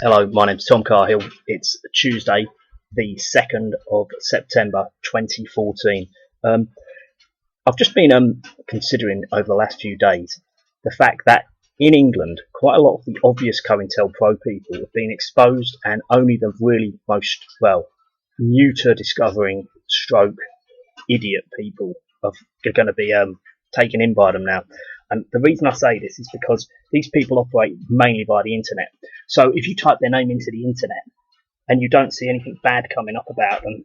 Hello, my name's Tom Carhill. It's Tuesday, the 2nd of September 2014. I've just been considering over the last few days the fact that in England, quite a lot of the obvious CointelPro people have been exposed, and only the really most, new to discovering stroke idiot people are going to be taken in by them now. And the reason I say this is because these people operate mainly via the internet. So if you type their name into the internet and you don't see anything bad coming up about them,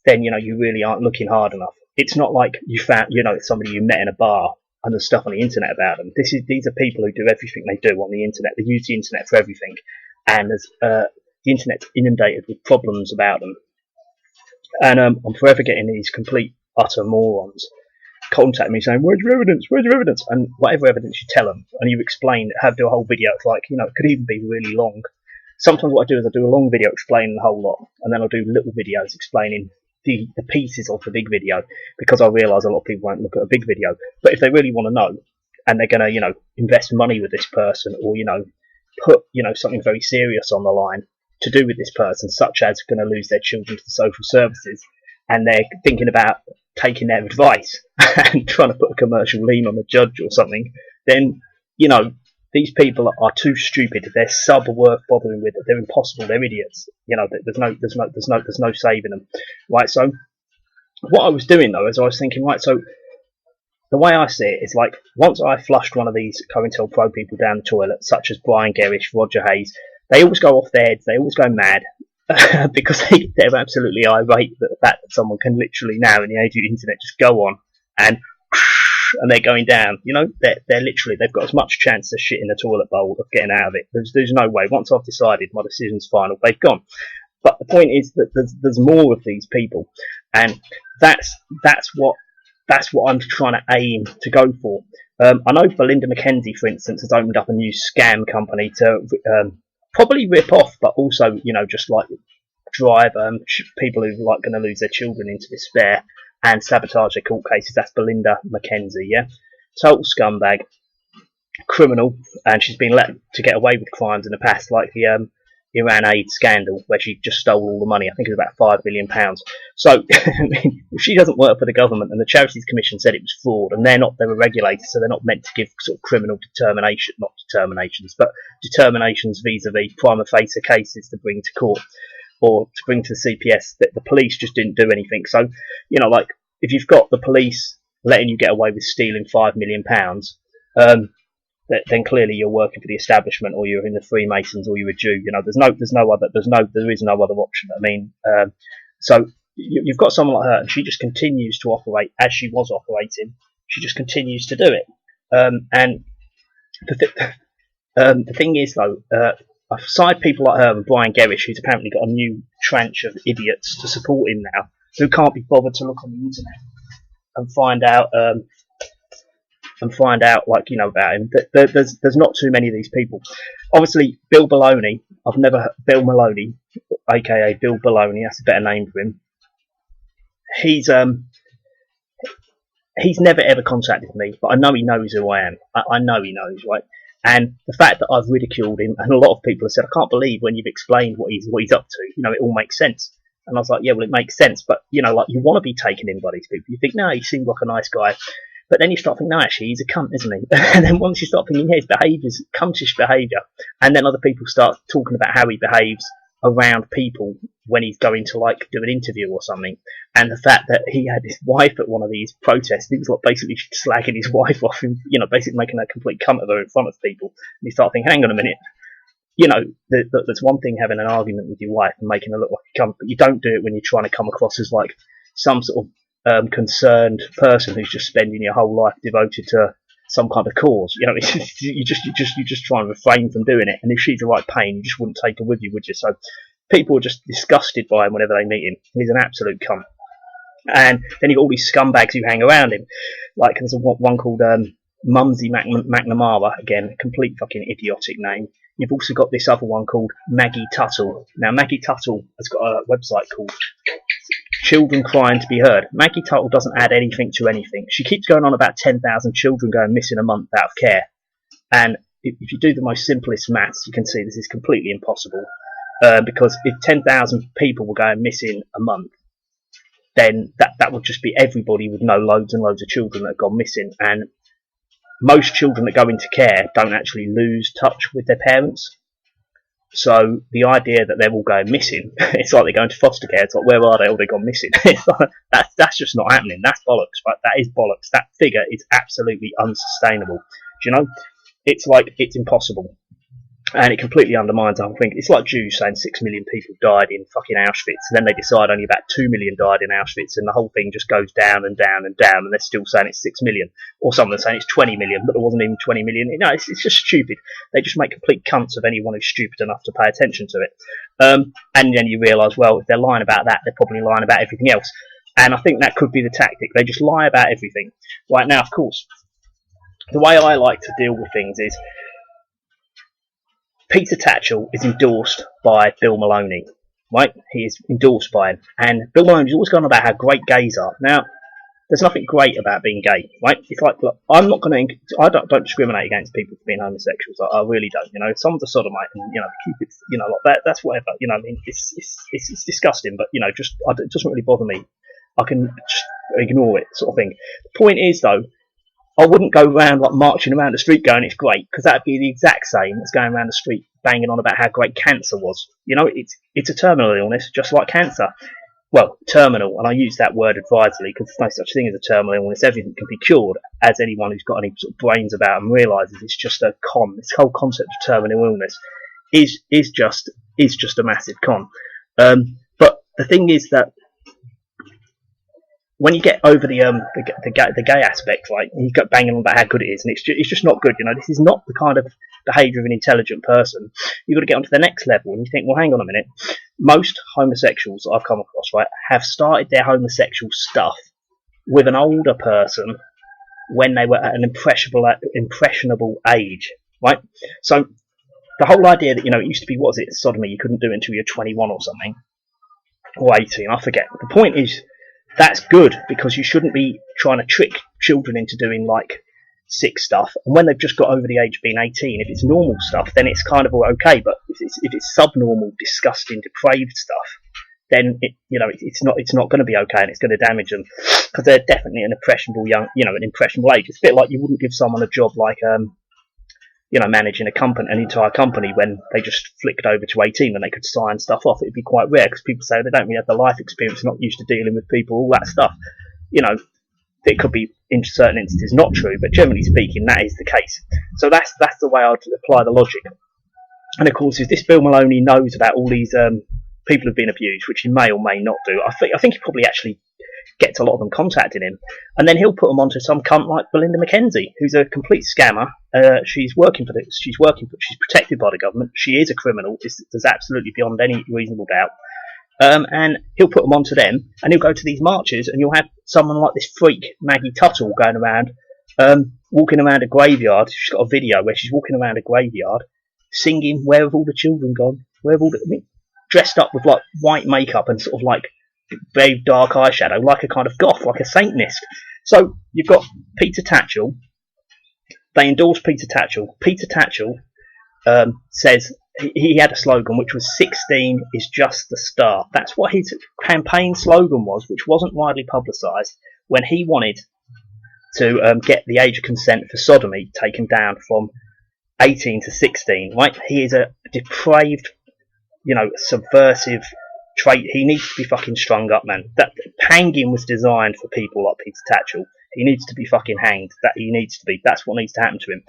then you really aren't looking hard enough. It's not like you found somebody you met in a bar and there's stuff on the internet about them. These are people who do everything they do on the internet. They use the internet for everything, and the internet's inundated with problems about them. And I'm forever getting these complete utter morons contact me saying, where's your evidence, and whatever evidence you tell them and you explain, do a whole video. It's like, it could even be really long. Sometimes what I do is I do a long video explaining the whole lot, and then I'll do little videos explaining the pieces of the big video, because I realise a lot of people won't look at a big video. But if they really want to know, and they're going to invest money with this person, or put something very serious on the line to do with this person, such as going to lose their children to the social services, and they're thinking about taking their advice and trying to put a commercial lien on the judge or something, then these people are too stupid. They're worth bothering with. They're impossible. They're idiots. There's no saving them. Right. So what I was doing though is I was thinking, right. So the way I see it is like, once I flushed one of these CointelPro people down the toilet, such as Brian Gerrish, Roger Hayes, they always go off their heads. They always go mad. Because they're absolutely irate at the fact that someone can literally now, in the age of the internet, just go on and they're going down. They're literally, they've got as much chance as shit in the toilet bowl of getting out of it. There's no way. Once I've decided my decision's final, they've gone. But the point is that there's more of these people, and that's what I'm trying to aim to go for. I know Belinda McKenzie, for instance, has opened up a new scam company to probably rip off, but also, just like drive people who are going to lose their children into despair and sabotage their court cases. That's Belinda McKenzie, yeah? Total scumbag, criminal, and she's been let to get away with crimes in the past, like the Iran aid scandal, where she just stole all the money. I think it was about £5 million. So, if she doesn't work for the government, and the Charities Commission said it was fraud, and they're a regulator, so they're not meant to give sort of criminal determinations vis-a-vis prima facie cases to bring to court or to bring to the CPS. That the police just didn't do anything. So, like, if you've got the police letting you get away with stealing £5 million, then clearly you're working for the establishment, or you're in the Freemasons, or you're a Jew. There is no other option. I mean, so you've got someone like her, and she just continues to operate as she was operating. She just continues to do it. And the thing is, though, aside people like her and Brian Gerrish, who's apparently got a new tranche of idiots to support him now, who can't be bothered to look on the internet and find out about him. There's not too many of these people. Obviously, Bill Maloney, Bill Maloney, aka Bill Baloney, that's a better name for him. He's never ever contacted me, but I know he knows who I am. I know he knows, right? And the fact that I've ridiculed him, and a lot of people have said, I can't believe when you've explained what he's up to, it all makes sense. And I was like, yeah, well, it makes sense, but like, you want to be taken in by these people. You think, no, he seems like a nice guy. But then you start thinking, no, actually, he's a cunt, isn't he? And then once you start thinking, yeah, his behaviour's cuntish behaviour, and then other people start talking about how he behaves around people when he's going to, like, do an interview or something, and the fact that he had his wife at one of these protests, he was like basically slagging his wife off, and basically making a complete cunt of her in front of people. And you start thinking, hang on a minute, there's one thing having an argument with your wife and making her look like a cunt, but you don't do it when you're trying to come across as like some sort of concerned person who's just spending your whole life devoted to some kind of cause. You just try and refrain from doing it. And if she's the right pain, you just wouldn't take her with you, would you? So people are just disgusted by him whenever they meet him. He's an absolute cunt. And then you've got all these scumbags who hang around him. Like, there's one called Mumsy McNamara, again, a complete fucking idiotic name. You've also got this other one called Maggie Tuttle. Now, Maggie Tuttle has got a website called Children Crying to Be Heard. Maggie Tuttle doesn't add anything to anything. She keeps going on about 10,000 children going missing a month out of care. And if you do the most simplest maths, you can see this is completely impossible. Because if 10,000 people were going missing a month, then that would just be everybody would know loads and loads of children that have gone missing. And most children that go into care don't actually lose touch with their parents. So the idea that they're all going missing, it's like they're going to foster care. It's like, where are they? Oh, they've gone missing. It's like, that's just not happening. That's bollocks, right? That is bollocks. That figure is absolutely unsustainable. Do you know? It's like, it's impossible. And it completely undermines the whole thing. It's like Jews saying 6 million people died in fucking Auschwitz, and then they decide only about 2 million died in Auschwitz, and the whole thing just goes down and down and down, and they're still saying it's 6 million. Or someone saying it's 20 million, but there wasn't even 20 million. No, it's just stupid. They just make complete cunts of anyone who's stupid enough to pay attention to it. And then you realise, well, if they're lying about that, they're probably lying about everything else. And I think that could be the tactic. They just lie about everything. Right now, of course, the way I like to deal with things is, Peter Tatchell is endorsed by Bill Maloney, right? He is endorsed by him. And Bill Maloney's always gone about how great gays are. Now, there's nothing great about being gay, right? It's like, look, I'm not going to, I don't discriminate against people for being homosexuals. I really don't. You know, if someone's a sodomite and, you know, keep it, you know, like that, that's whatever. You know, I mean, it's disgusting, but, you know, just, it doesn't really bother me. I can just ignore it, sort of thing. The point is, though, I wouldn't go around like marching around the street going it's great, because that'd be the exact same as going around the street banging on about how great cancer was. You know, it's a terminal illness, just like cancer. Well, terminal, and I use that word advisedly because there's no such thing as a terminal illness. Everything can be cured, as anyone who's got any sort of brains about them realises. It's just a con. This whole concept of terminal illness is just a massive con. But the thing is that when you get over the gay aspect, like you go banging on about how good it is, and it's just not good. You know, this is not the kind of behaviour of an intelligent person. You've got to get onto the next level, and you think, well, hang on a minute. Most homosexuals that I've come across, right, have started their homosexual stuff with an older person when they were at an impressionable age, right? So the whole idea that, you know, it used to be, what was it, sodomy, you couldn't do it until you're 21 or something, or 18, I forget. The point is, that's good, because you shouldn't be trying to trick children into doing like sick stuff. And when they've just got over the age of being 18, if it's normal stuff, then it's kind of all okay. But if it's subnormal, disgusting, depraved stuff, then it's not going to be okay, and it's going to damage them, because they're definitely an impressionable age. It's a bit like you wouldn't give someone a job like managing an entire company when they just flicked over to 18 when they could sign stuff off. It'd be quite rare, because people say they don't really have the life experience, not used to dealing with people, all that stuff. You know, it could be in certain instances not true, but generally speaking, that is the case. So that's the way I'd apply the logic. And of course, if this Bill Maloney knows about all these people who've been abused, which he may or may not do, I think he probably actually gets a lot of them contacting him, and then he'll put them onto some cunt like Belinda McKenzie, who's a complete scammer. She's protected by the government. She is a criminal. There's absolutely beyond any reasonable doubt. And he'll put them onto them, and he'll go to these marches, and you'll have someone like this freak Maggie Tuttle going around, walking around a graveyard. She's got a video where she's walking around a graveyard, singing "Where have all the children gone? Where have all the..." dressed up with like white makeup and sort of like very dark eyeshadow, like a kind of goth, like a Satanist. So you've got Peter Tatchell. They endorse Peter Tatchell. Peter Tatchell says he had a slogan which was 16 is just the start. That's what his campaign slogan was, which wasn't widely publicised, when he wanted to get the age of consent for sodomy taken down from 18 to 16. Right? He is a depraved, subversive trait. He needs to be fucking strung up, man. That hanging was designed for people like Peter Tatchell. He needs to be fucking hanged. He needs to be. That's what needs to happen to him.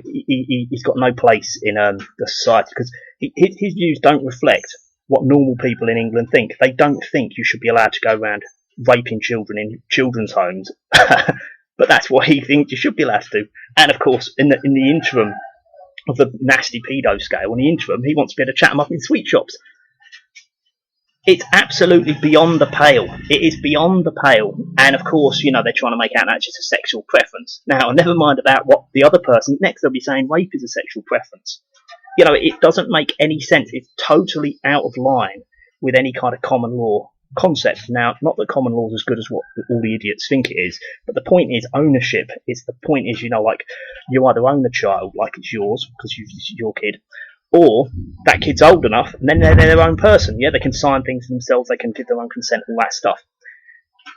He's got no place in the society, because his views don't reflect what normal people in England think. They don't think you should be allowed to go around raping children in children's homes, but that's what he thinks you should be allowed to do. And of course, in the interim of the nasty pedo scale, in the interim, he wants to be able to chat them up in sweet shops. It's absolutely beyond the pale. It is beyond the pale. And of course, they're trying to make out that's just a sexual preference. Now, never mind about what the other person, next they'll be saying rape is a sexual preference. It doesn't make any sense. It's totally out of line with any kind of common law concept. Now, not that common law is as good as what all the idiots think it is, but the point is ownership. The point is, you know, like, you either own the child like it's yours because it's your kid, or that kid's old enough and then they're their own person. Yeah, they can sign things for themselves, they can give their own consent, all that stuff.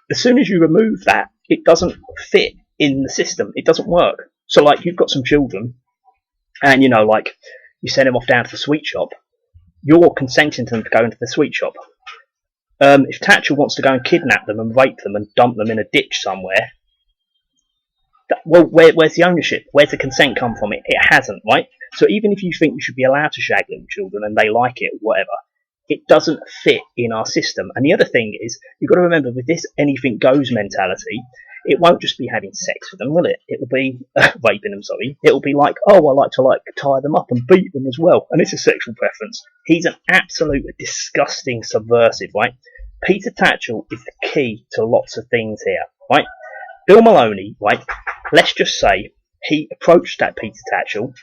As soon as you remove that, it doesn't fit in the system. It doesn't work. So, like, you've got some children, and, you know, like, you send them off down to the sweet shop, you're consenting to them to go into the sweet shop. If Thatcher wants to go and kidnap them and rape them and dump them in a ditch somewhere, well, where's the ownership? Where's the consent come from? It hasn't, right? So even if you think you should be allowed to shag little children and they like it, whatever, it doesn't fit in our system. And the other thing is, you've got to remember, with this anything goes mentality, it won't just be having sex with them, will it? It will be raping them, sorry. It will be like, oh, I like to tie them up and beat them as well. And it's a sexual preference. He's an absolute disgusting subversive, right? Peter Tatchell is the key to lots of things here, right? Bill Maloney, right? Let's just say he approached that Peter Tatchell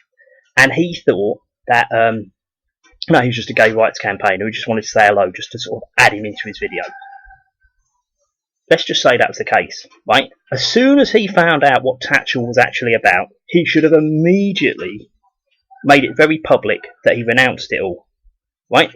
and he thought that, no, he was just a gay rights campaigner who just wanted to say hello just to sort of add him into his video. Let's just say that was the case, right? As soon as he found out what Tatchell was actually about, he should have immediately made it very public that he renounced it all, right?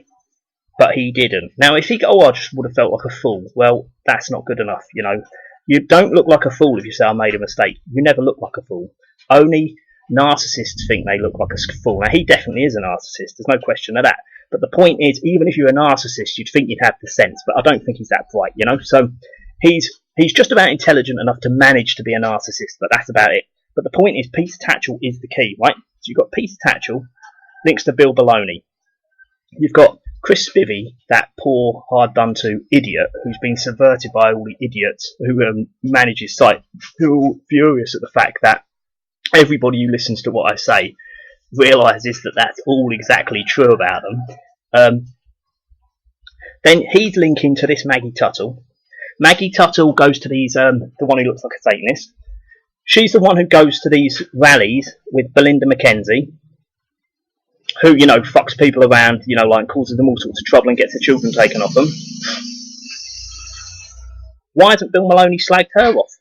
But he didn't. Now, if he, I just would have felt like a fool. Well, that's not good enough, you know. You don't look like a fool if you say I made a mistake. You never look like a fool. Only narcissists think they look like a fool. Now, he definitely is a narcissist. There's no question of that. But the point is, even if you're a narcissist, you'd think you'd have the sense. But I don't think he's that bright, you know. So he's just about intelligent enough to manage to be a narcissist, but that's about it. But the point is, Peter Tatchell is the key, right? So you've got Peter Tatchell links to Bill Maloney. You've got Chris Spivey, that poor, hard-done-to idiot who's been subverted by all the idiots who manage his site, who are furious at the fact that everybody who listens to what I say realises that that's all exactly true about them. Then he's linking to this Maggie Tuttle. Maggie Tuttle goes to these, the one who looks like a Satanist. She's the one who goes to these rallies with Belinda McKenzie, who, you know, fucks people around, you know, like causes them all sorts of trouble and gets the children taken off them. Why hasn't Bill Maloney slagged her off?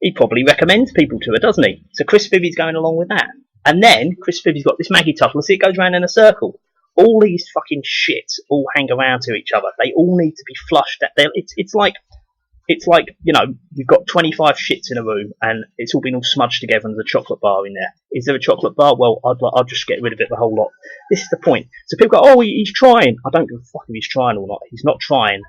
He probably recommends people to her, doesn't he? So Chris Spivey's going along with that. And then Chris Spivey's got this Maggie Tuttle, see, it goes round in a circle. All these fucking shits all hang around to each other. They all need to be flushed. It's like, you know, you've got 25 shits in a room and it's all been all smudged together and there's a chocolate bar in there. Is there a chocolate bar? Well, I'll just get rid of it, the whole lot. This is the point. So people go, oh, he's trying. I don't give a fuck if he's trying or not. He's not trying.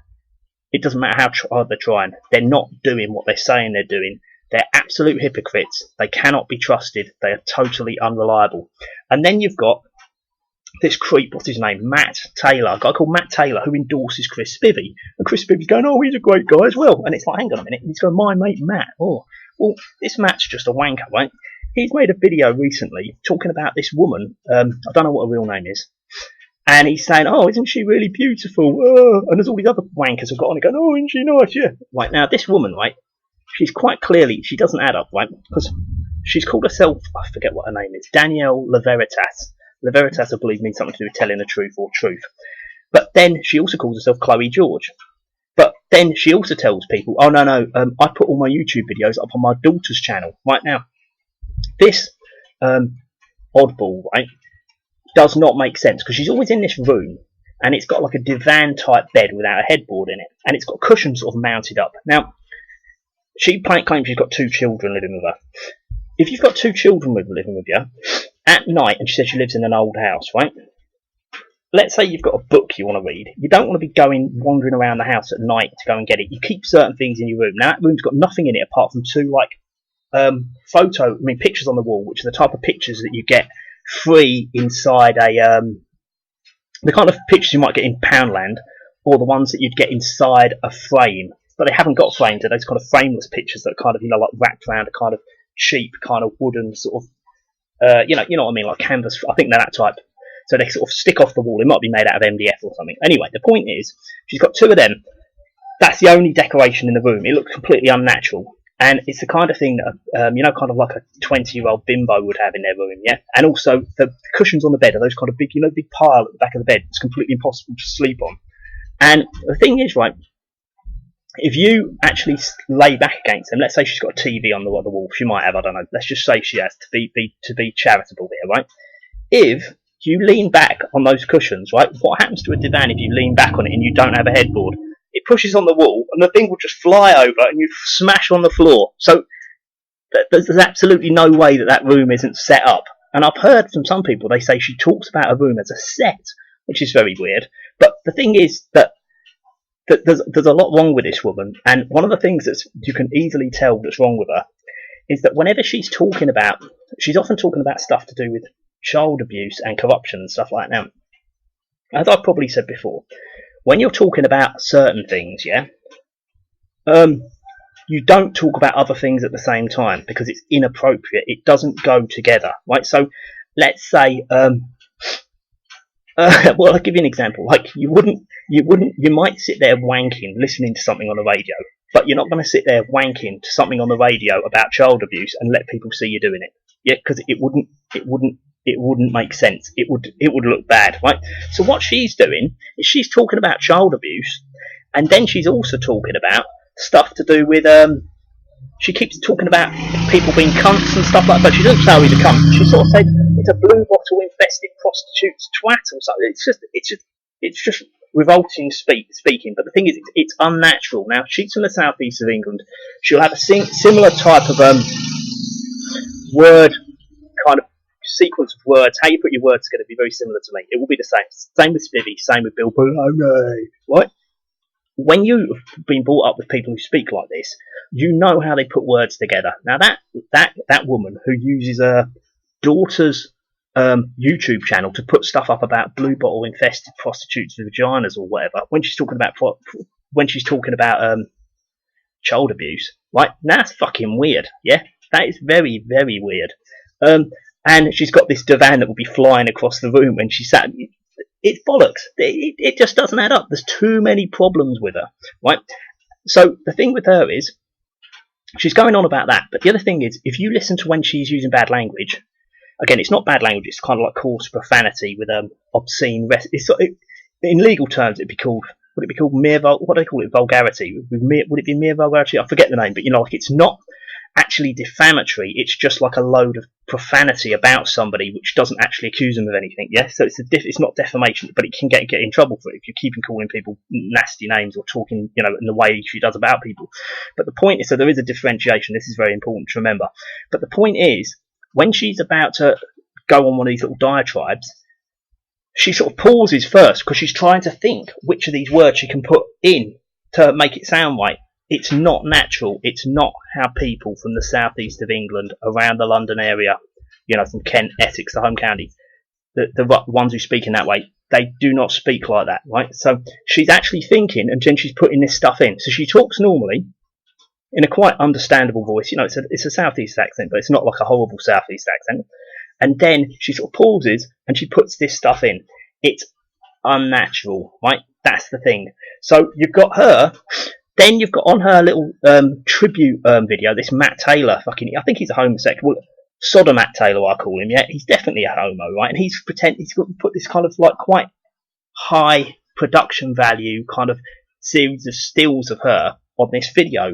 It doesn't matter how hard they're trying. They're not doing what they're saying they're doing. They're absolute hypocrites. They cannot be trusted. They are totally unreliable. And then you've got this creep, what's his name? Matt Taylor, a guy called Matt Taylor, who endorses Chris Spivey. And Chris Spivey's going, oh, he's a great guy as well. And it's like, hang on a minute. He's going, my mate Matt. Oh, well, this Matt's just a wanker, right? He's made a video recently talking about this woman. I don't know what her real name is. And he's saying, oh, isn't she really beautiful? Oh. And there's all these other wankers who've got on and going, oh, isn't she nice? Yeah. Right, now, this woman, right, she's quite clearly, she doesn't add up, right? Because she's called herself, I forget what her name is, Danielle Leveritas. Leveritas, I believe, means something to do with telling the truth or truth. But then she also calls herself Chloe George. But then she also tells people, oh, no, I put all my YouTube videos up on my daughter's channel. Right now, this oddball, right, does not make sense because she's always in this room and it's got like a divan-type bed without a headboard in it. And it's got cushions sort of mounted up. Now, she claims she's got 2 children living with her. If you've got 2 children living with you, at night, and she says she lives in an old house, right? Let's say you've got a book you want to read. You don't want to be wandering around the house at night to go and get it. You keep certain things in your room. Now, that room's got nothing in it apart from 2, pictures on the wall, which are the type of pictures that you get free inside the kind of pictures you might get in Poundland, or the ones that you'd get inside a frame. But they haven't got frames. They're those kind of frameless pictures that are kind of, like wrapped around a kind of cheap, kind of wooden sort of, you know what I mean, like canvas. I think they're that type. So they sort of stick off the wall. It might be made out of MDF or something. Anyway, the point is, she's got 2 of them. That's the only decoration in the room. It looks completely unnatural. And it's the kind of thing that, kind of like a 20-year-old bimbo would have in their room, yeah? And also, the cushions on the bed are those kind of big, big pile at the back of the bed. It's completely impossible to sleep on. And the thing is, right, if you actually lay back against them, let's say she's got a TV on the wall, she might have, I don't know, let's just say she has, to be charitable here, right? If you lean back on those cushions, right, what happens to a divan if you lean back on it and you don't have a headboard? It pushes on the wall and the thing will just fly over and you smash on the floor. So there's absolutely no way that room isn't set up. And I've heard from some people, they say she talks about her room as a set, which is very weird. But the thing is that there's a lot wrong with this woman, and one of the things that you can easily tell that's wrong with her is that whenever she's often talking about stuff to do with child abuse and corruption and stuff like that. Now, as I've probably said before, when you're talking about certain things, you don't talk about other things at the same time because it's inappropriate. It doesn't go together, right? So let's say, well, I'll give you an example. Like you might sit there wanking, listening to something on the radio, but you're not going to sit there wanking to something on the radio about child abuse and let people see you doing it. Yeah, because it wouldn't make sense. It would look bad, right? So what she's doing is she's talking about child abuse, and then she's also talking about stuff to do with she keeps talking about people being cunts and stuff like that, but she doesn't say he's a cunt. She sort of said it's a blue bottle infested prostitute's twat or something. It's just revolting speaking. But the thing is, it's unnatural. Now she's from the southeast of England. She'll have a similar type of word kind of sequence of words. How you put your words together will be very similar to me. It will be the same. Same with Spivvy. Same with Bill Bologna. Right? When you've been brought up with people who speak like this, you know how they put words together. Now that woman who uses her daughter's YouTube channel to put stuff up about blue bottle infested prostitutes with vaginas or whatever, when she's talking about child abuse, right? That's fucking weird. Yeah, that is very, very weird. And she's got this divan that will be flying across the room when she sat. It's bollocks. It just doesn't add up. There's too many problems with her, right? So the thing with her is she's going on about that. But the other thing is, if you listen to when she's using bad language, again, it's not bad language. It's kind of like coarse profanity with obscene. In legal terms, would it be called mere? What do they call it? Vulgarity? Would it be mere vulgarity? I forget the name, but like it's not actually defamatory. It's just like a load of profanity about somebody which doesn't actually accuse them of anything. Yeah, so it's not defamation, but it can get in trouble for it if you keep calling people nasty names or talking in the way she does about people. But the point is, so there is a differentiation. This is very important to remember. But the point is, when she's about to go on one of these little diatribes, she sort of pauses first because she's trying to think which of these words she can put in to make it sound right. It's not natural. It's not how people from the southeast of England, around the London area, from Kent, Essex, the home counties, the ones who speak in that way, they do not speak like that, right? So she's actually thinking, and then she's putting this stuff in. So she talks normally in a quite understandable voice. It's a southeast accent, but it's not like a horrible southeast accent. And then she sort of pauses and she puts this stuff in. It's unnatural, right? That's the thing. So you've got her. Then you've got on her little tribute video this Matt Taylor, I think he's a homosexual, Sodom Matt Taylor I call him, yeah, he's definitely a homo, right, and he's put this kind of like quite high production value kind of series of stills of her on this video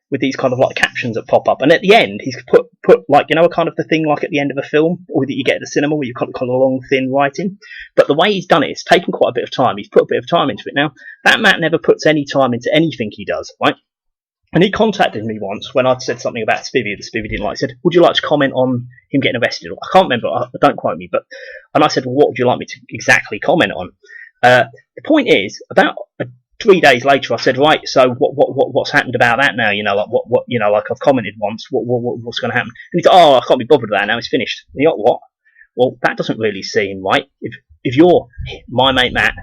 with these kind of like captions that pop up, and at the end he's put like kind of the thing like at the end of a film or that you get at the cinema where you've got kind of long thin writing, but the way he's done it's taken quite a bit of time. He's put a bit of time into it. Now that Matt never puts any time into anything he does, right? And he contacted me once when I'd said something about Spivvy that Spivvy didn't like. He said, would you like to comment on him getting arrested? I can't remember, don't quote me, and I said, well, what would you like me to exactly comment on? The point is, about 3 days later, I said, right, so what's happened about that now? Like I've commented once, what's going to happen? And he said, I can't be bothered with that now, it's finished. And you know what? Well, that doesn't really seem right. If you're my mate Matt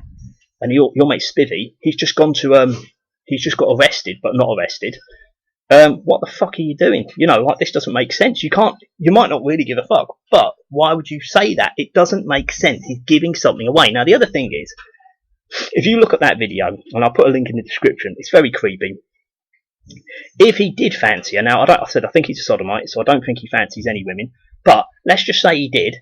and your mate Spivvy, he's just got arrested, but not arrested. What the fuck are you doing? Like this doesn't make sense. You might not really give a fuck, but why would you say that? It doesn't make sense. He's giving something away. Now the other thing is, if you look at that video, and I'll put a link in the description, it's very creepy. If he did fancy her, now I think he's a sodomite, so I don't think he fancies any women, but let's just say he did,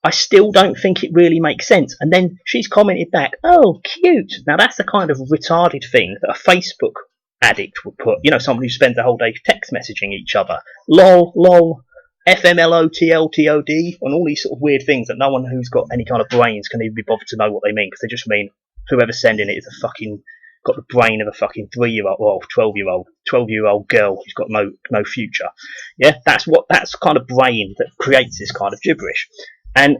I still don't think it really makes sense. And then she's commented back, oh, cute. Now that's the kind of retarded thing that a Facebook addict would put. You know, someone who spends the whole day text messaging each other. Lol, lol, FMLOTLTOD, and all these sort of weird things that no one who's got any kind of brains can even be bothered to know what they mean, because they just mean whoever's sending it is a fucking, got the brain of a fucking 3-year-old, or 12-year-old girl who's got no future. Yeah, that's kind of brain that creates this kind of gibberish. And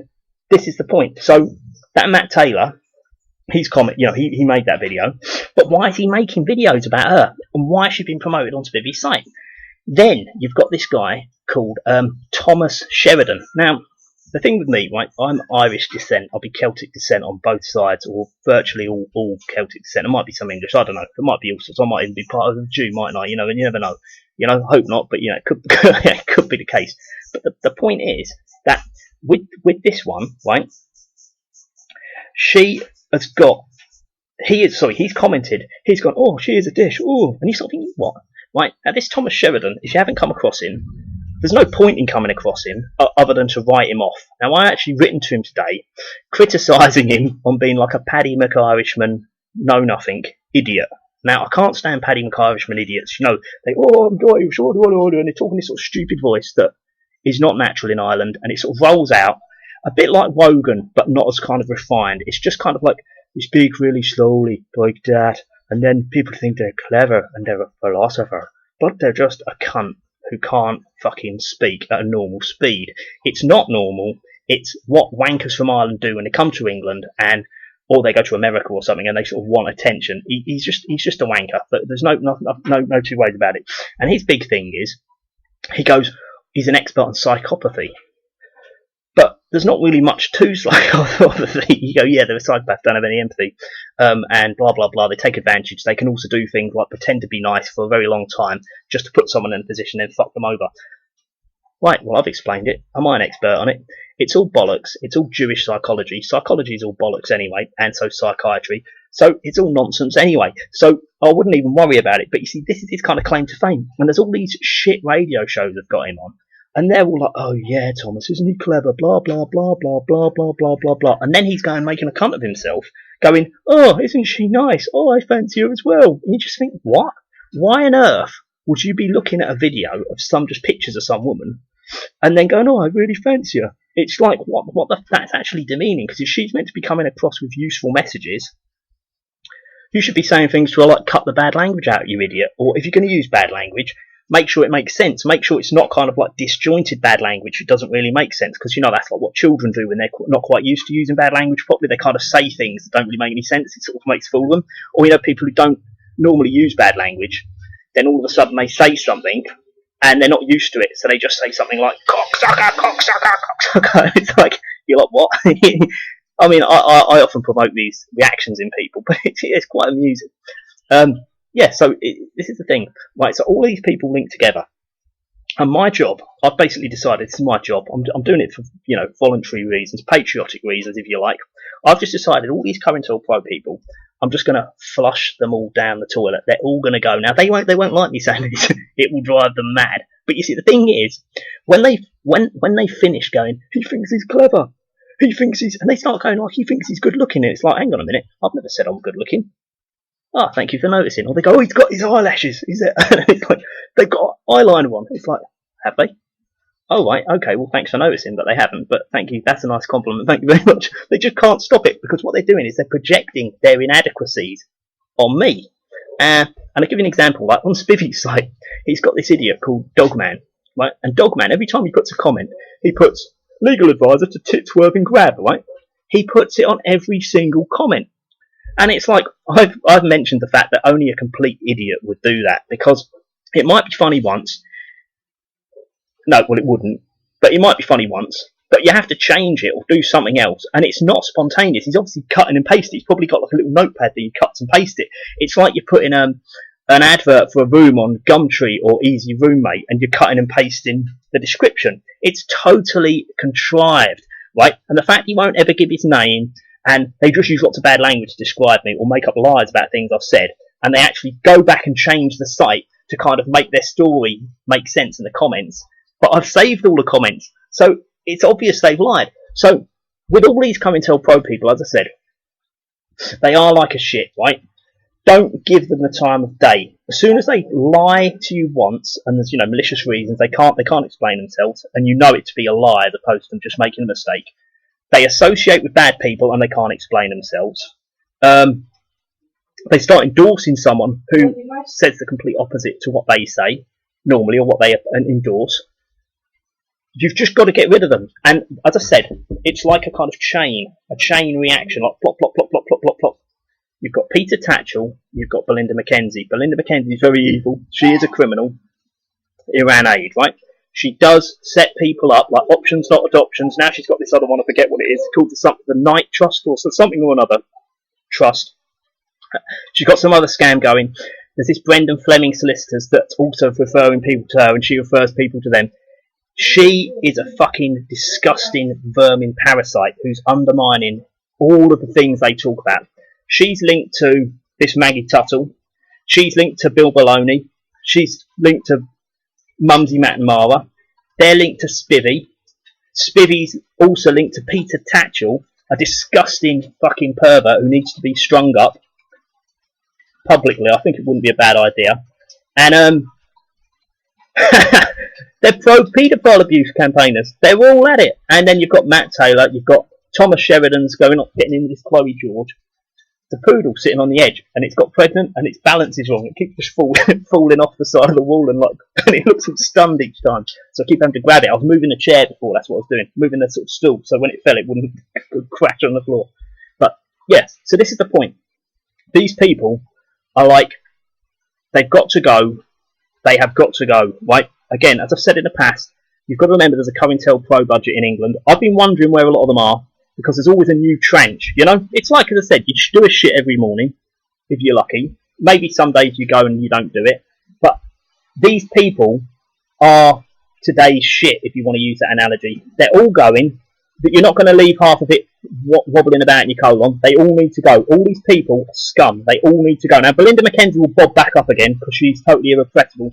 this is the point. So that Matt Taylor, he's he made that video, but why is he making videos about her, and why has she been promoted onto Vivi's site? Then you've got this guy called Thomas Sheridan. Now, the thing with me, right, I'm Irish descent. I'll be Celtic descent on both sides, or virtually all Celtic descent. There might be some English, I don't know. There might be all sorts. I might even be part of a Jew, mightn't I? You know, and you never know. You know, I hope not, but you know, it could, it could be the case. But the point is that with this one, right, she has got, he's commented, he's gone, oh, she is a dish, oh, and you're sort of thinking, what? Right, now this Thomas Sheridan, if you haven't come across him, there's no point in coming across him other than to write him off. Now, I actually written to him today, criticising him on being like a Paddy McIrishman, know-nothing idiot. Now, I can't stand Paddy McIrishman idiots. You know, I'm Irish, and they're talking this sort of stupid voice that is not natural in Ireland, and it sort of rolls out a bit like Wogan, but not as kind of refined. It's just kind of like, you speak really slowly, like that, and then people think they're clever and they're a philosopher, but they're just a cunt who can't fucking speak at a normal speed. It's not normal. It's what wankers from Ireland do when they come to England, or they go to America or something, and they sort of want attention. He's just a wanker. But there's no two ways about it. And his big thing is, he's an expert on psychopathy. But there's not really much to psychopathy. You go, yeah, they're a psychopath, don't have any empathy, and blah, blah, blah. They take advantage. They can also do things like pretend to be nice for a very long time just to put someone in a position and fuck them over. Right, well, I've explained it. Am I an expert on it? It's all bollocks. It's all Jewish psychology. Psychology is all bollocks anyway, and so psychiatry. So it's all nonsense anyway. So I wouldn't even worry about it. But you see, this is his kind of claim to fame. And there's all these shit radio shows that have got him on. And they're all like, oh yeah, Thomas, isn't he clever? Blah, blah, blah, blah, blah, blah, blah, blah, blah. And then he's going making a cunt of himself, going, oh, isn't she nice? Oh, I fancy her as well. And you just think, what? Why on earth would you be looking at a video of just pictures of some woman and then going, oh, I really fancy her? It's like, that's actually demeaning, because if she's meant to be coming across with useful messages, you should be saying things to her like, cut the bad language out, you idiot. Or if you're going to use bad language, make sure it makes sense. Make sure it's not kind of like disjointed bad language. It doesn't really make sense, because, you know, that's like what children do when they're not quite used to using bad language properly. They kind of say things that don't really make any sense. It sort of makes fool them. Or, you know, people who don't normally use bad language, then all of a sudden they say something and they're not used to it. So they just say something like, cocksucker, cocksucker, cocksucker. It's like, you're like, what? I mean, I often promote these reactions in people, but it's quite amusing. Yeah, so this is the thing, right? So all these people link together, and my job, I've basically decided this is my job. I'm doing it for, you know, voluntary reasons, patriotic reasons, if you like. I've just decided all these CointelPro people, I'm just going to flush them all down the toilet. They're all going to go. Now they won't like me saying this. It will drive them mad. But you see, the thing is, when they finish going, he thinks he's clever, and they start going like, he thinks he's good looking, and it's like, hang on a minute, I've never said I'm good looking. Oh, thank you for noticing. Or they go, oh, he's got his eyelashes. It's like, they've got eyeliner on. It's like, have they? Oh, right, okay, well, thanks for noticing, but they haven't. But thank you, that's a nice compliment. Thank you very much. They just can't stop it, because what they're doing is they're projecting their inadequacies on me. And I'll give you an example. Like on Spivy's site, he's got this idiot called Dogman, right? And Dogman, every time he puts a comment, he puts legal advisor to tit swerving grab, right? He puts it on every single comment. And it's like, I've mentioned the fact that only a complete idiot would do that, because it might be funny once. No, well, it wouldn't. But it might be funny once. But you have to change it or do something else. And it's not spontaneous. He's obviously cutting and pasting. He's probably got like a little notepad that he cuts and pastes it. It's like you're putting an advert for a room on Gumtree or Easy Roommate, and you're cutting and pasting the description. It's totally contrived, right? And the fact he won't ever give his name, and they just use lots of bad language to describe me or make up lies about things I've said, and they actually go back and change the site to kind of make their story make sense in the comments. But I've saved all the comments, so it's obvious they've lied. So with all these CointelPro people, as I said, they are like a shit, right? Don't give them the time of day. As soon as they lie to you once, and there's malicious reasons, they can't explain themselves, and you know it to be a lie as opposed to them just making a mistake. They associate with bad people and they can't explain themselves. They start endorsing someone who says the complete opposite to what they say normally or what they endorse. You've just got to get rid of them. And as I said, it's like a kind of chain reaction, like plop, plop, plop, plop, plop, plop, plop. You've got Peter Tatchell, you've got Belinda McKenzie. Belinda McKenzie is very evil. She is a criminal. Iran aid, right? She does set people up like options, not adoptions. Now she's got this other one, I forget what it is, called the Knight Trust or something or another trust. She's got some other scam going. There's this Brendan Fleming solicitors that's also referring people to her, and she refers people to them. She is a fucking disgusting vermin parasite who's undermining all of the things they talk about. She's linked to this Maggie Tuttle. She's linked to Bill Baloney. She's linked to Mumsy McNamara. They're linked to Spivvy. Spivvy's also linked to Peter Tatchell, a disgusting fucking pervert who needs to be strung up publicly. I think it wouldn't be a bad idea. And they're pro-paedophile abuse campaigners. They're all at it. And then you've got Matt Taylor. You've got Thomas Sheridan's getting in with this Chloe George. The poodle sitting on the edge, and it's got pregnant, and its balance is wrong. It keeps just falling off the side of the wall, and it looks all stunned each time. So I keep having to grab it. I was moving the chair before. That's what I was doing, moving the sort of stool, so when it fell, it wouldn't crash on the floor. But yes, so this is the point. These people are like, they've got to go. They have got to go. Right? Again, as I've said in the past, you've got to remember there's a CointelPro budget in England. I've been wondering where a lot of them are, because there's always a new tranche, It's like, as I said, you do a shit every morning, if you're lucky. Maybe some days you go and you don't do it. But these people are today's shit, if you want to use that analogy. They're all going, but you're not going to leave half of it wobbling about in your colon. They all need to go. All these people are scum. They all need to go. Now, Belinda McKenzie will bob back up again, because she's totally irrepressible,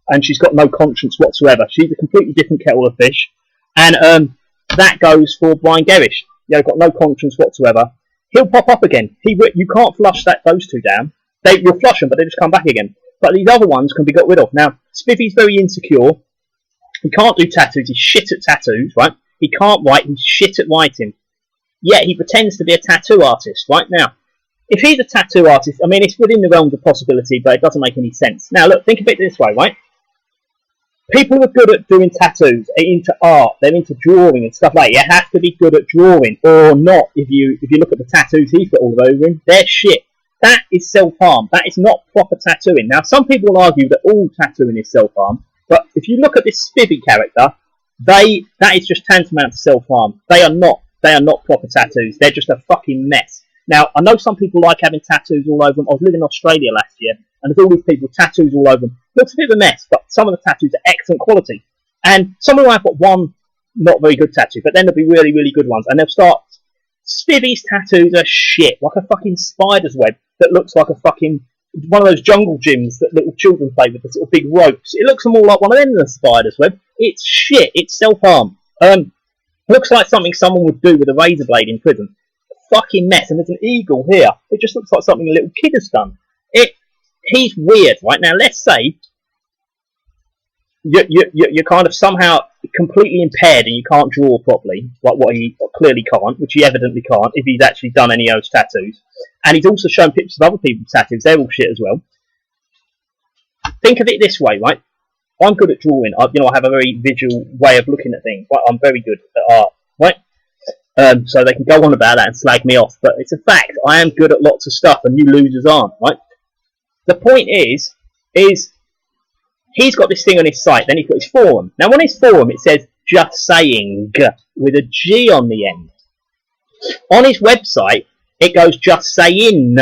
and she's got no conscience whatsoever. She's a completely different kettle of fish. And that goes for Brian Gerrish. Got no conscience whatsoever. He'll pop up again. You can't flush those two down. You'll flush them, but they just come back again. But these other ones can be got rid of. Now, Spivvy's very insecure. He can't do tattoos. He's shit at tattoos, right? He can't write. He's shit at writing. Yet he pretends to be a tattoo artist, right? Now, if he's a tattoo artist, I mean, it's within the realms of possibility, but it doesn't make any sense. Now, look, think of it this way, right? People who are good at doing tattoos are into art. They're into drawing and stuff like that. You have to be good at drawing, or not. If you look at the tattoos he's got all over him, they're shit. That is self-harm. That is not proper tattooing. Now, some people will argue that all tattooing is self-harm, but if you look at this Spivvy character, that is just tantamount to self-harm. They are not proper tattoos. They're just a fucking mess. Now, I know some people like having tattoos all over them. I was living in Australia last year, and there's all these people with tattoos all over them. Looks a bit of a mess, but some of the tattoos are excellent quality. And some of them have got one not very good tattoo, but then there'll be really, really good ones. And they'll start... Spivvy's tattoos are shit, like a fucking spider's web that looks like a fucking... one of those jungle gyms that little children play with, the sort of big ropes. It looks more like one of them than a spider's web. It's shit. It's self-harm. Looks like something someone would do with a razor blade in prison. Fucking mess. And there's an eagle here. It just looks like something a little kid has done. He's weird, right? Now, let's say you're kind of somehow completely impaired and you can't draw properly, like what he clearly can't, which he evidently can't if he's actually done any of those tattoos. And he's also shown pictures of other people's tattoos. They're all shit as well. Think of it this way, right? I'm good at drawing. I have a very visual way of looking at things. Right? I'm very good at art, right? So they can go on about that and slag me off, but it's a fact. I am good at lots of stuff, and you losers aren't, right? The point is he's got this thing on his site, then he's got his forum. Now, on his forum, it says "just saying" with a G on the end. On his website, it goes "just saying."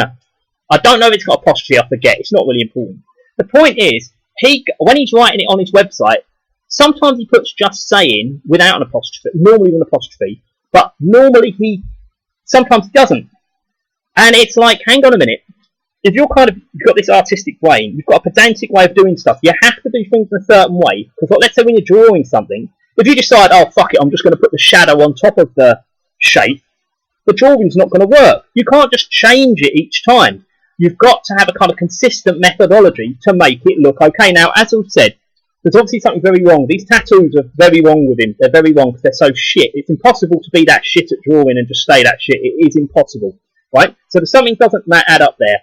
I don't know if it's got apostrophe. I forget. It's not really important. The point is, when he's writing it on his website, sometimes he puts "just saying" without an apostrophe, normally with an apostrophe, but normally sometimes he doesn't. And it's like, hang on a minute. If you've got this artistic brain, you've got a pedantic way of doing stuff, you have to do things in a certain way. Because let's say when you're drawing something, if you decide, oh fuck it, I'm just going to put the shadow on top of the shape, the drawing's not going to work. You can't just change it each time. You've got to have a kind of consistent methodology to make it look okay. Now, as I've said, there's obviously something very wrong. These tattoos are very wrong with him. They're very wrong because they're so shit. It's impossible to be that shit at drawing and just stay that shit. It is impossible, right? So there's something doesn't add up there.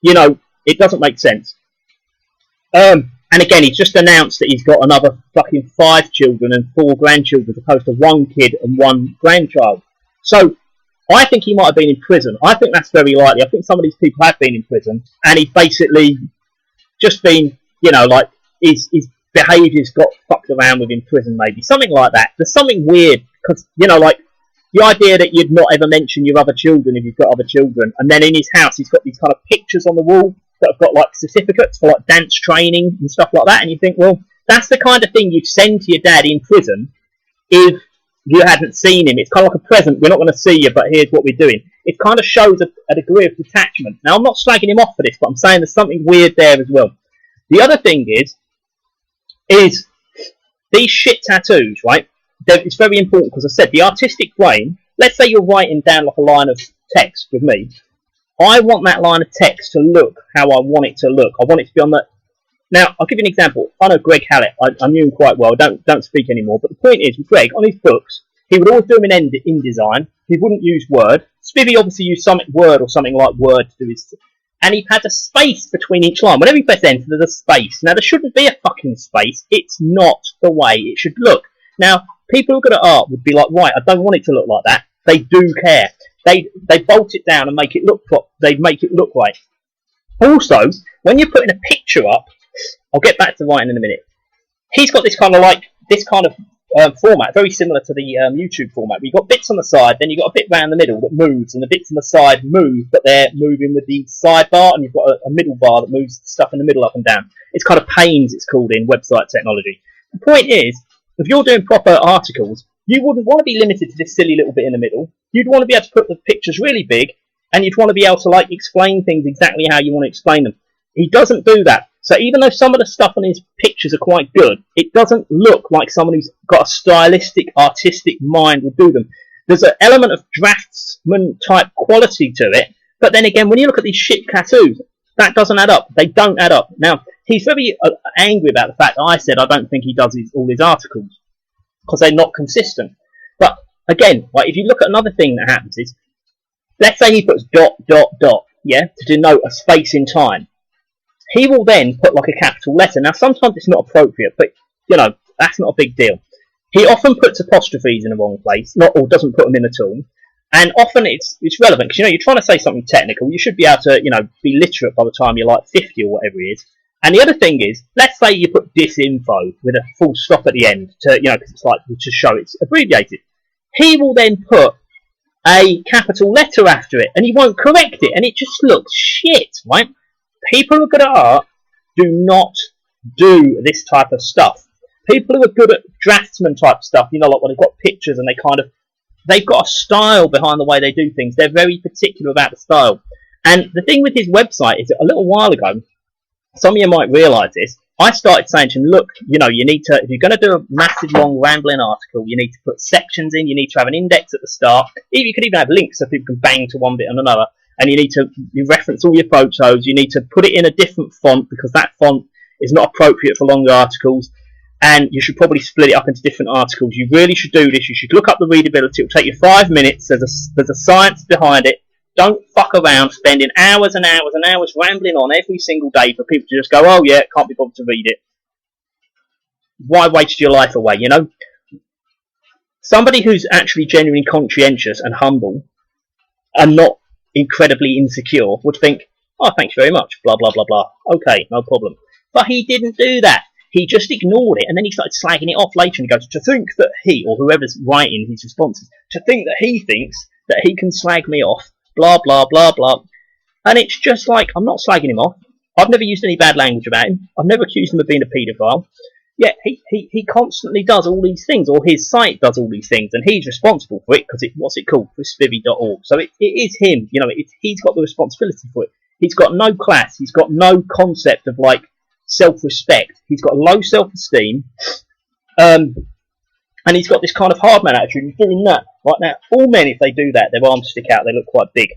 You know, it doesn't make sense. And again, he's just announced that he's got another fucking 5 children and 4 grandchildren as opposed to 1 kid and 1 grandchild. So I think he might have been in prison. I think that's very likely. I think some of these people have been in prison, and he's basically just been, you know, like his behaviour's got fucked around with in prison, maybe something like that. There's something weird because, you know, like the idea that you'd not ever mention your other children if you've got other children, and then in his house he's got these kind of pictures on the wall that have got like certificates for like dance training and stuff like that, and you think, well, that's the kind of thing you'd send to your dad in prison if you hadn't seen him. It's kind of like a present. We're not going to see you, but here's what we're doing. It kind of shows a degree of detachment. Now, I'm not slagging him off for this, but I'm saying there's something weird there as well. The other thing is these shit tattoos, right? It's very important because I said the artistic brain, let's say you're writing down like a line of text with me. I want that line of text to look how I want it to look. I want it to be on the... Now, I'll give you an example. I know Greg Hallett. I knew him quite well. Don't speak anymore. But the point is, with Greg, on his books, he would always do them in InDesign. He wouldn't use Word. Spivvy obviously used something Word or something like Word to do his... And he had a space between each line. Whenever you press enter, there's a space. Now, there shouldn't be a fucking space. It's not the way it should look. Now, people who are good at art would be like, right, I don't want it to look like that. They do care. They bolt it down and make it look they make it look right. Also, when you're putting a picture up, I'll get back to writing in a minute. He's got this kind of format, very similar to the YouTube format. You've got bits on the side, then you've got a bit round the middle that moves, and the bits on the side move, but they're moving with the sidebar, and you've got a middle bar that moves stuff in the middle up and down. It's kind of panes, it's called in website technology. The point is, if you're doing proper articles, you wouldn't want to be limited to this silly little bit in the middle. You'd want to be able to put the pictures really big, and you'd want to be able to like explain things exactly how you want to explain them. He doesn't do that. So even though some of the stuff on his pictures are quite good, it doesn't look like someone who's got a stylistic, artistic mind will do them. There's an element of draftsman type quality to it, but then again, when you look at these shit tattoos, that doesn't add up. They don't add up. Now, he's very angry about the fact that I said I don't think he does all his articles because they're not consistent. But again, like, if you look at another thing that happens is, let's say he puts ... yeah, to denote a space in time. He will then put like a capital letter. Now, sometimes it's not appropriate, but, you know, that's not a big deal. He often puts apostrophes in the wrong place, or doesn't put them in at all. And often it's relevant, because, you know, you're trying to say something technical. You should be able to, you know, be literate by the time you're like 50 or whatever it is. And the other thing is, let's say you put disinfo with a full stop at the end, to, you know, because it's like to show it's abbreviated. He will then put a capital letter after it, and he won't correct it, and it just looks shit, right? People who are good at art do not do this type of stuff. People who are good at draftsman type stuff, you know, like when they've got pictures and they've got a style behind the way they do things. They're very particular about the style. And the thing with his website is that a little while ago, some of you might realise this, I started saying to him, look, you know, you need to, if you're going to do a massive, long, rambling article, you need to put sections in, you need to have an index at the start. You could even have links so people can bang to one bit and another. And you need to reference all your photos. You need to put it in a different font because that font is not appropriate for longer articles. And you should probably split it up into different articles. You really should do this. You should look up the readability. It'll take you 5 minutes. There's a science behind it. Don't fuck around spending hours and hours and hours rambling on every single day for people to just go, oh yeah, can't be bothered to read it. Why waste your life away, you know? Somebody who's actually genuinely conscientious and humble and not incredibly insecure would think, oh, thanks very much, blah, blah, blah, blah. Okay, no problem. But he didn't do that. He just ignored it, and then he started slagging it off later, and he goes, to think that he, or whoever's writing his responses, to think that he thinks that he can slag me off, blah, blah, blah, blah. And it's just like, I'm not slagging him off. I've never used any bad language about him. I've never accused him of being a paedophile. Yet he constantly does all these things, or his site does all these things, and he's responsible for it, because what's it called? Spivvy.org. So it is him, you know, he's got the responsibility for it. He's got no class, he's got no concept of, like, self-respect. He's got low self-esteem, and he's got this kind of hard man attitude. He's doing that. Right now, all men, if they do that, their arms stick out, they look quite big.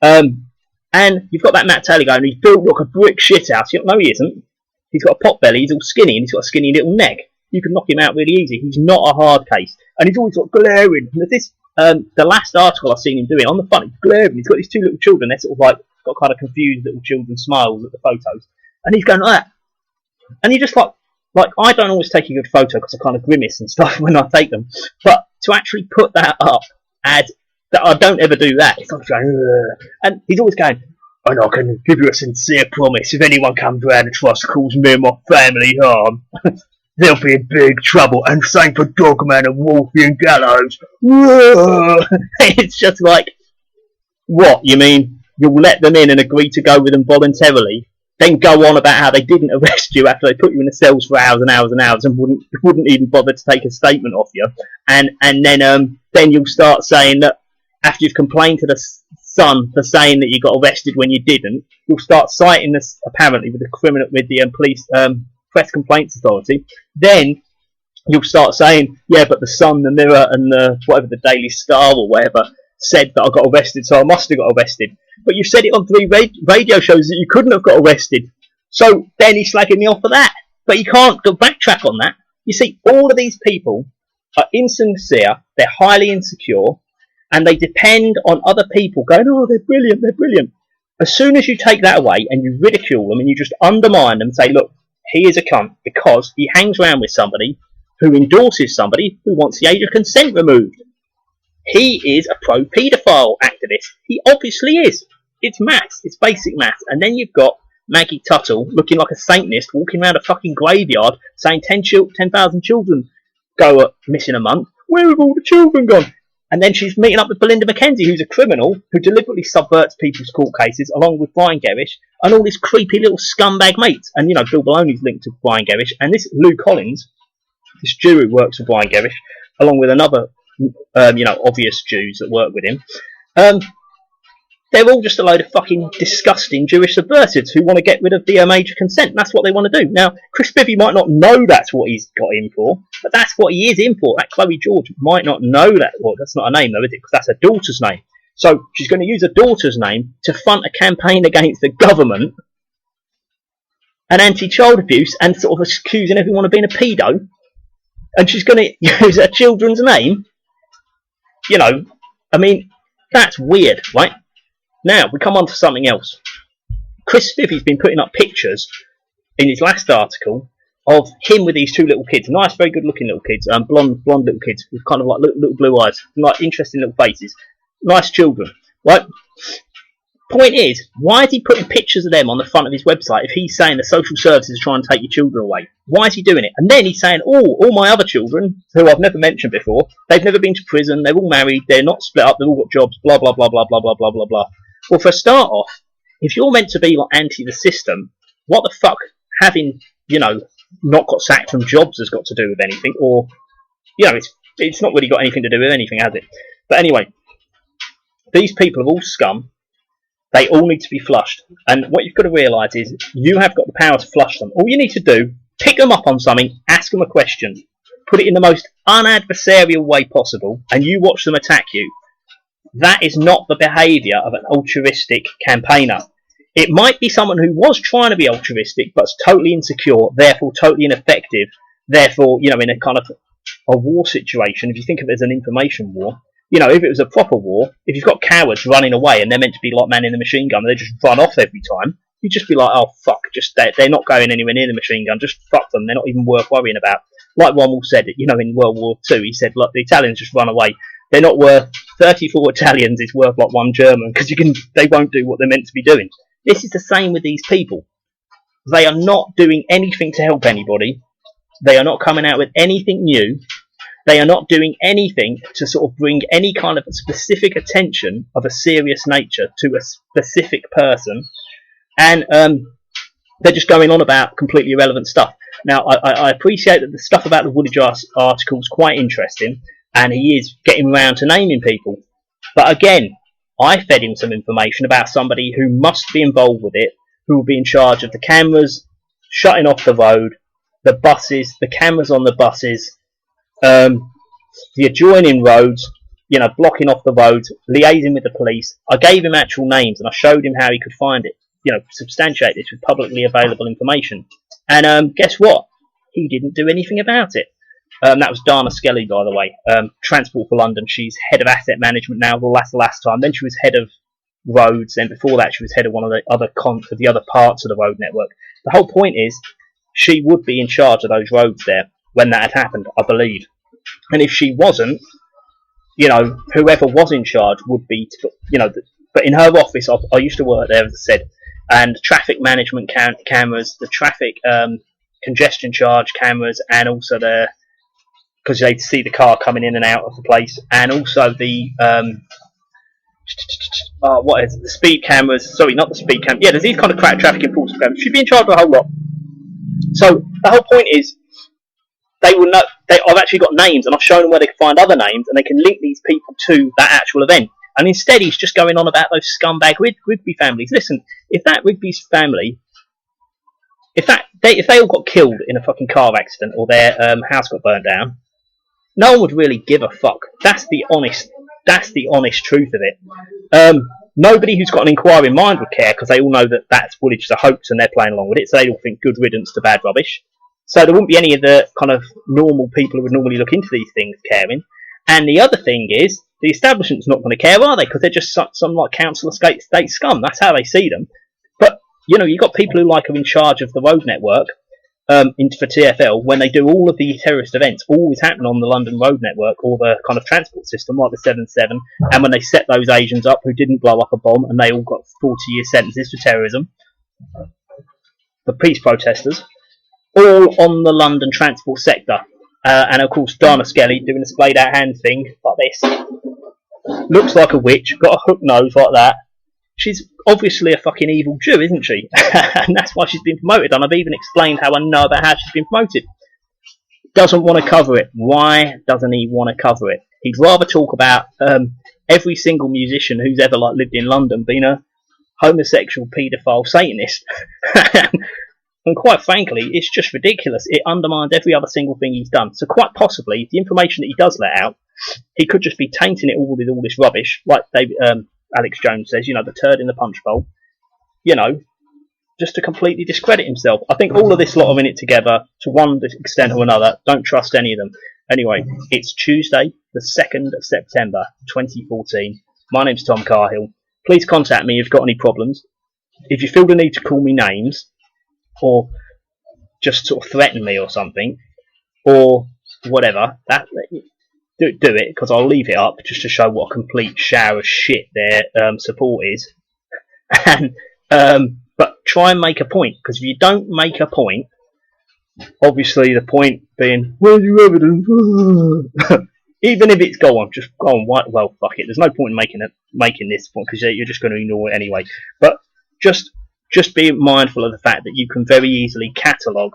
And you've got that Matt Taylor going, he's built like a brick shit house. No, he isn't. He's got a pot belly, he's all skinny, and he's got a skinny little neck. You can knock him out really easy. He's not a hard case. And he's always got glaring. And this, the last article I've seen him doing, on the front, he's glaring. He's got these two little children. They're sort of like, got kind of confused little children smiles at the photos. And he's going like that. And you're just like I don't always take a good photo because I kind of grimace and stuff when I take them. But to actually put that up, that I don't ever do that. It's not going, ugh. And he's always going, and I can give you a sincere promise, if anyone comes round and tries to cause me and my family harm, they'll be in big trouble. And same for Dogman and Wolfie and Gallows. It's just like, what? You mean you'll let them in and agree to go with them voluntarily, then go on about how they didn't arrest you after they put you in the cells for hours and hours and hours and wouldn't even bother to take a statement off you, and then you'll start saying that after you've complained to the Sun for saying that you got arrested when you didn't, you'll start citing this apparently with the police press complaints authority. Then you'll start saying, yeah, but the Sun, the Mirror, and the whatever, the Daily Star or whatever, said that I got arrested, so I must have got arrested. But you said it on 3 radio shows that you couldn't have got arrested. So then he's slagging me off for that. But you can't go backtrack on that. You see, all of these people are insincere, they're highly insecure, and they depend on other people going, oh, they're brilliant, they're brilliant. As soon as you take that away and you ridicule them and you just undermine them and say, look, he is a cunt because he hangs around with somebody who endorses somebody who wants the age of consent removed. He is a pro-paedophile activist. He obviously is. It's maths. It's basic maths. And then you've got Maggie Tuttle looking like a Satanist walking around a fucking graveyard saying 10,000 children go missing a month. Where have all the children gone? And then she's meeting up with Belinda McKenzie, who's a criminal who deliberately subverts people's court cases, along with Brian Gerrish and all his creepy little scumbag mates. And, you know, Bill Maloney's linked to Brian Gerrish. And this Lou Collins, this Jew who works for Brian Gerrish, along with another obvious Jews that work with him. They're all just a load of fucking disgusting Jewish subversives who want to get rid of the age of consent. That's what they want to do. Now, Chris Bivvy might not know that's what he's got in for, but that's what he is in for. That Chloe George might not know that. Well, that's not a name though, is it? Because that's her daughter's name. So she's going to use her daughter's name to fund a campaign against the government and anti-child abuse and sort of accusing everyone of being a pedo. And she's going to use her children's name. You know, I mean, that's weird, right? Now, we come on to something else. Chris Bivvy's been putting up pictures in his last article of him with these 2 little kids. Nice, very good-looking little kids. Blonde little kids with kind of like little blue eyes. Like interesting little faces. Nice children, right? Point is, why is he putting pictures of them on the front of his website if he's saying the social services are trying to take your children away? Why is he doing it? And then he's saying, all my other children, who I've never mentioned before, they've never been to prison, they're all married, they're not split up, they've all got jobs, blah, blah, blah, blah, blah, blah, blah, blah, blah. Well, for a start off, if you're meant to be like anti the system, what the fuck having, not got sacked from jobs has got to do with anything? Or, it's not really got anything to do with anything, has it? But anyway, these people are all scum. They all need to be flushed. And what you've got to realise is you have got the power to flush them. All you need to do, pick them up on something, ask them a question, put it in the most unadversarial way possible, and you watch them attack you. That is not the behaviour of an altruistic campaigner. It might be someone who was trying to be altruistic but's totally insecure, therefore totally ineffective, therefore, in a kind of a war situation, if you think of it as an information war, if it was a proper war, if you've got cowards running away and they're meant to be like man in the machine gun, they just run off every time, you'd just be like, oh fuck, they're not going anywhere near the machine gun, just fuck them, they're not even worth worrying about. Like Rommel said, in World War II, he said, look, the Italians just run away. They're not worth 34 Italians, it's worth like 1 German, because they won't do what they're meant to be doing. This is the same with these people. They are not doing anything to help anybody. They are not coming out with anything new. They are not doing anything to sort of bring any kind of specific attention of a serious nature to a specific person. And they're just going on about completely irrelevant stuff. Now, I appreciate that the stuff about the Woolwich article is quite interesting, and he is getting around to naming people. But again, I fed him some information about somebody who must be involved with it, who will be in charge of the cameras, shutting off the road, the buses, the cameras on the buses, the adjoining roads, you know, blocking off the roads, liaising with the police. I gave him actual names and I showed him how he could find it, you know, substantiate this with publicly available information. And guess what? He didn't do anything about it. That was Dana Skelly, by the way. Transport for London. She's head of asset management now. Well, that's the last time. Then she was head of roads. Then before that, she was head of one of the other parts of the road network. The whole point is, she would be in charge of those roads there when that had happened, I believe. And if she wasn't, you know, whoever was in charge would be, you know. But in her office, I used to work there, as I said, and traffic management cameras, the traffic congestion charge cameras, and also because they'd see the car coming in and out of the place, and also the the speed cameras. Sorry, not the speed cameras. Yeah, there's these kind of traffic enforcement cameras. She'd be in charge of a whole lot. So the whole point is, they will know. I've actually got names, and I've shown them where they can find other names, and they can link these people to that actual event. And instead, he's just going on about those scumbag Rigby families. Listen, if that Rigby's family, if they all got killed in a fucking car accident or their house got burnt down, no one would really give a fuck. That's the honest truth of it. Nobody who's got an inquiring mind would care, because they all know that that's Woolwich, a hoax, and they're playing along with it. So they all think good riddance to bad rubbish. So there wouldn't be any of the kind of normal people who would normally look into these things caring. And the other thing is, the establishment's not going to care, are they? Because they're just some like council estate scum. That's how they see them. But, you know, you've got people who are in charge of the road network for TfL, when they do all of the terrorist events, always happen on the London road network or the kind of transport system, like the 7-7, and when they set those Asians up who didn't blow up a bomb and they all got 40-year sentences for terrorism, the peace protesters, all on the London transport sector. And of course, Dana Skelly doing a splayed out hand thing like this. Looks like a witch, got a hook nose like that. She's obviously a fucking evil Jew, isn't she? And that's why she's been promoted. And I've even explained how I know about how she's been promoted. Doesn't want to cover it. Why doesn't he want to cover it? He'd rather talk about every single musician who's ever lived in London being a homosexual paedophile Satanist. And quite frankly, it's just ridiculous. It undermines every other single thing he's done. So quite possibly, the information that he does let out, he could just be tainting it all with all this rubbish, like Alex Jones says, you know, the turd in the punch bowl, you know, just to completely discredit himself. I think all of this lot are in it together to one extent or another. Don't trust any of them. Anyway, it's Tuesday, the 2nd of September, 2014. My name's Tom Carhill. Please contact me if you've got any problems. If you feel the need to call me names, or just sort of threaten me or something, or whatever, do it, because I'll leave it up just to show what a complete shower of shit their support is. And but try and make a point, because if you don't make a point, obviously the point being, where's your evidence? Even if it's just go on. Well, fuck it. There's no point in making this point, because you're just going to ignore it anyway. But just be mindful of the fact that you can very easily catalogue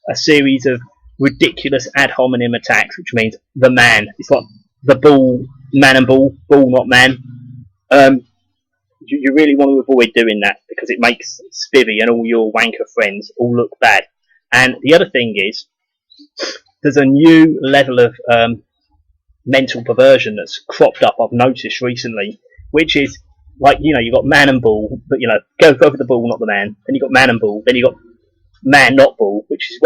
a series of ridiculous ad hominem attacks, which means the man. It's like the bull, man and bull not man. You really want to avoid doing that, because it makes Spivvy and all your wanker friends all look bad. And the other thing is, there's a new level of mental perversion that's cropped up, I've noticed recently, which is, like, you know, you've got man and bull, but, you know, go for the bull, not the man. Then you've got man and bull. Then you've got man, not bull, which is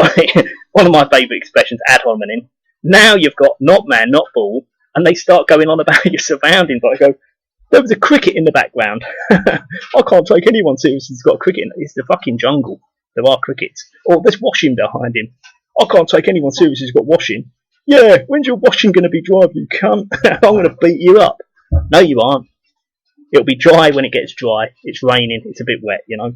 one of my favourite expressions, ad hominem. Now you've got not man, not bull, and they start going on about your surroundings. Like, I go, there was a cricket in the background. I can't take anyone seriously who's got a cricket. It's the fucking jungle. There are crickets. Or there's washing behind him. I can't take anyone seriously who's got washing. Yeah, when's your washing going to be dry, you cunt? I'm going to beat you up. No, you aren't. It'll be dry when it gets dry. It's raining. It's a bit wet, you know.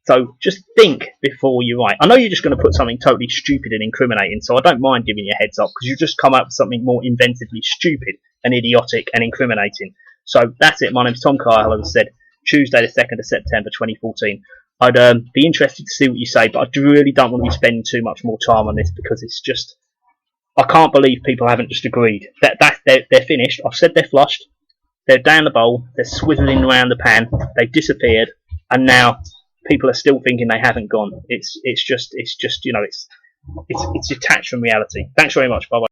So just think before you write. I know you're just going to put something totally stupid and incriminating, so I don't mind giving you a heads up, because you just come up with something more inventively stupid and idiotic and incriminating. So that's it. My name's Tom Carhill, as I said. Tuesday the 2nd of September 2014. I'd be interested to see what you say, but I really don't want to be spending too much more time on this, because it's just, I can't believe people haven't just agreed. They're finished. I've said they're flushed. They're down the bowl. They're swizzling around the pan. They've disappeared, and now people are still thinking they haven't gone. It's just, you know, it's detached from reality. Thanks very much. Bye bye.